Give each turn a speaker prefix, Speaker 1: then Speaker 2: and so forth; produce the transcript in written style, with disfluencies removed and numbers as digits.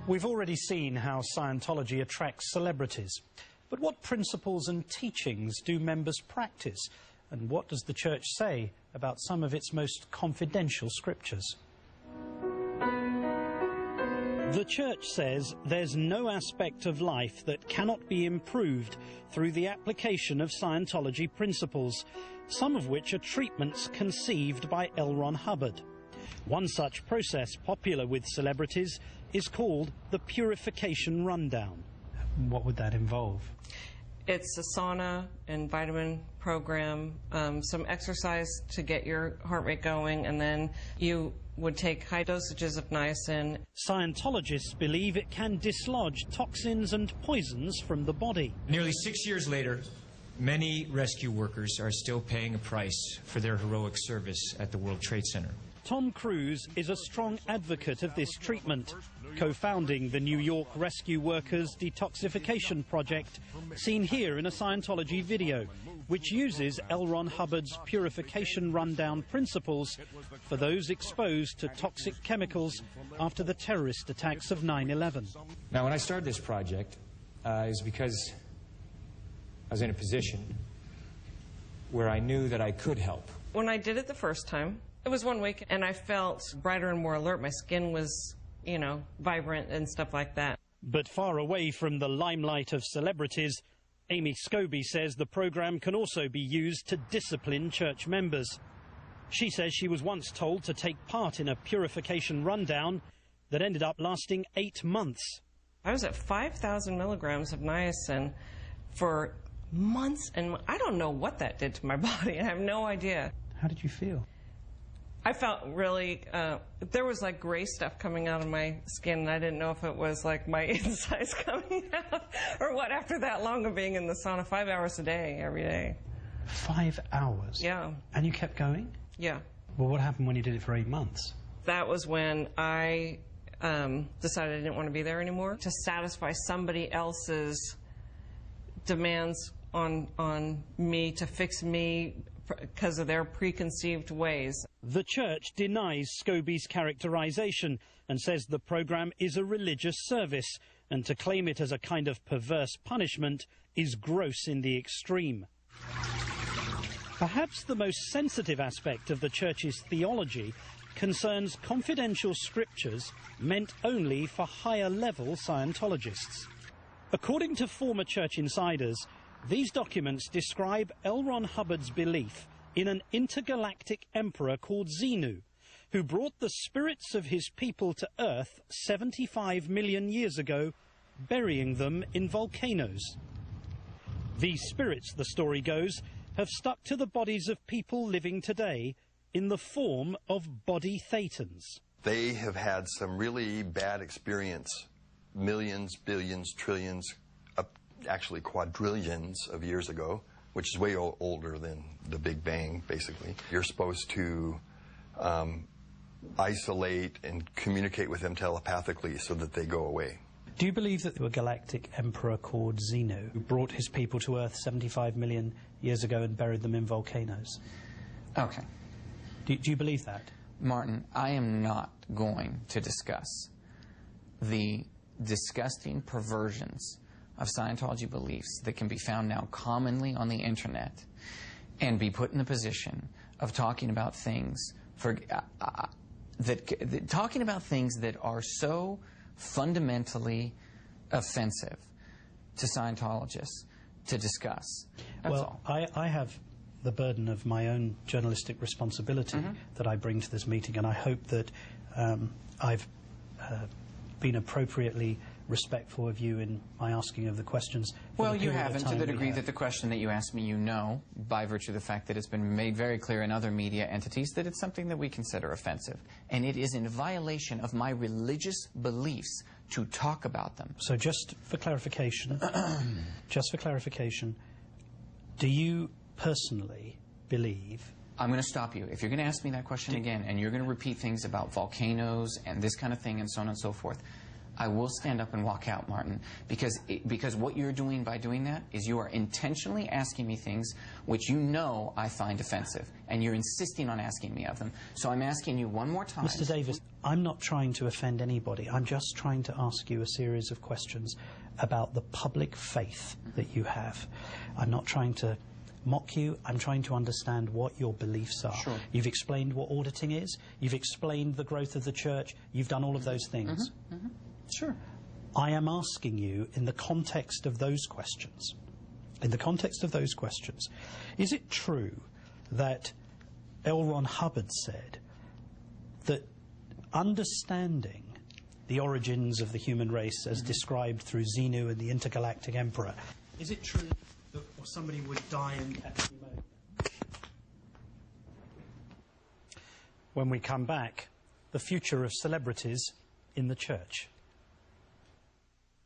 Speaker 1: We've already seen how Scientology attracts celebrities. But what principles and teachings do members practice? And what does the Church say about some of its most confidential scriptures? The Church says there's no aspect of life that cannot be improved through the application of Scientology principles, some of which are treatments conceived by L. Ron Hubbard. One such process popular with celebrities is called the purification rundown. What would that involve?
Speaker 2: It's a sauna and vitamin program, some exercise to get your heart rate going, and then you would take high dosages of niacin.
Speaker 1: Scientologists believe it can dislodge toxins and poisons from the body.
Speaker 3: Nearly 6 years later, many rescue workers are still paying a price for their heroic service at the World Trade Center.
Speaker 1: Tom Cruise is a strong advocate of this treatment, co-founding the New York Rescue Workers Detoxification Project, seen here in a Scientology video, which uses L. Ron Hubbard's purification rundown principles for those exposed to toxic chemicals after the terrorist attacks of 9/11.
Speaker 3: Now, when I started this project, it was because I was in a position where I knew that I could help.
Speaker 2: When I did it the first time, it was 1 week, and I felt brighter and more alert. My skin was, you know, vibrant and stuff like that.
Speaker 1: But far away from the limelight of celebrities, Amy Scobie says the program can also be used to discipline church members. She says she was once told to take part in a purification rundown that ended up lasting 8 months.
Speaker 2: I was at 5,000 milligrams of niacin for months, and I don't know what that did to my body. I have no idea.
Speaker 1: How did you feel?
Speaker 2: I felt really, there was like gray stuff coming out of my skin, and I didn't know if it was like my insides coming out or what after that long of being in the sauna, 5 hours a day, every day.
Speaker 1: 5 hours?
Speaker 2: Yeah.
Speaker 1: And you kept going?
Speaker 2: Yeah.
Speaker 1: Well, what happened when you did it for 8 months?
Speaker 2: That was when I decided I didn't want to be there anymore, to satisfy somebody else's demands on me, to fix me because of their preconceived ways.
Speaker 1: The Church denies Scobie's characterization and says the program is a religious service, and to claim it as a kind of perverse punishment is gross in the extreme. Perhaps the most sensitive aspect of the Church's theology concerns confidential scriptures meant only for higher-level Scientologists. According to former Church insiders, these documents describe L. Ron Hubbard's belief in an intergalactic emperor called Xenu, who brought the spirits of his people to Earth 75 million years ago, burying them in volcanoes. These spirits, the story goes, have stuck to the bodies of people living today in the form of body thetans.
Speaker 4: They have had some really bad experience, millions, billions, trillions, actually quadrillions of years ago, which is way older than the Big Bang, basically. You're supposed to isolate and communicate with them telepathically so that they go away.
Speaker 1: Do you believe that there was a galactic emperor called Xenu who brought his people to Earth 75 million years ago and buried them in volcanoes?
Speaker 5: Okay.
Speaker 1: Do you believe that?
Speaker 5: Martin, I am not going to discuss the disgusting perversions of Scientology beliefs that can be found now commonly on the internet and be put in the position of talking about things talking about things that are so fundamentally offensive to Scientologists to discuss. That's all.
Speaker 1: I have the burden of my own journalistic responsibility that I bring to this meeting, and I hope that I've been appropriately respectful of you in my asking of the questions.
Speaker 5: Well, you haven't, to the degree that the question that you asked me, you know, by virtue of the fact that it's been made very clear in other media entities that it's something that we consider offensive. And it is in violation of my religious beliefs to talk about them.
Speaker 1: So just for clarification, do you personally believe...
Speaker 5: I'm going to stop you. If you're going to ask me that question again, and you're going to repeat things about volcanoes and this kind of thing and so on and so forth, I will stand up and walk out, Martin, because what you're doing by doing that is you are intentionally asking me things which you know I find offensive, and you're insisting on asking me of them. So I'm asking you one more time.
Speaker 1: Mr. Davis, I'm not trying to offend anybody. I'm just trying to ask you a series of questions about the public faith that you have. I'm not trying to mock you. I'm trying to understand what your beliefs are.
Speaker 5: Sure.
Speaker 1: You've explained what auditing is. You've explained the growth of the church. You've done all of those things.
Speaker 5: Sure.
Speaker 1: I am asking you in the context of those questions. In the context of those questions, is it true that L. Ron Hubbard said that understanding the origins of the human race as described through Xenu and the intergalactic emperor, is it true that somebody would die in captivity mode? When we come back, the future of celebrities in the church.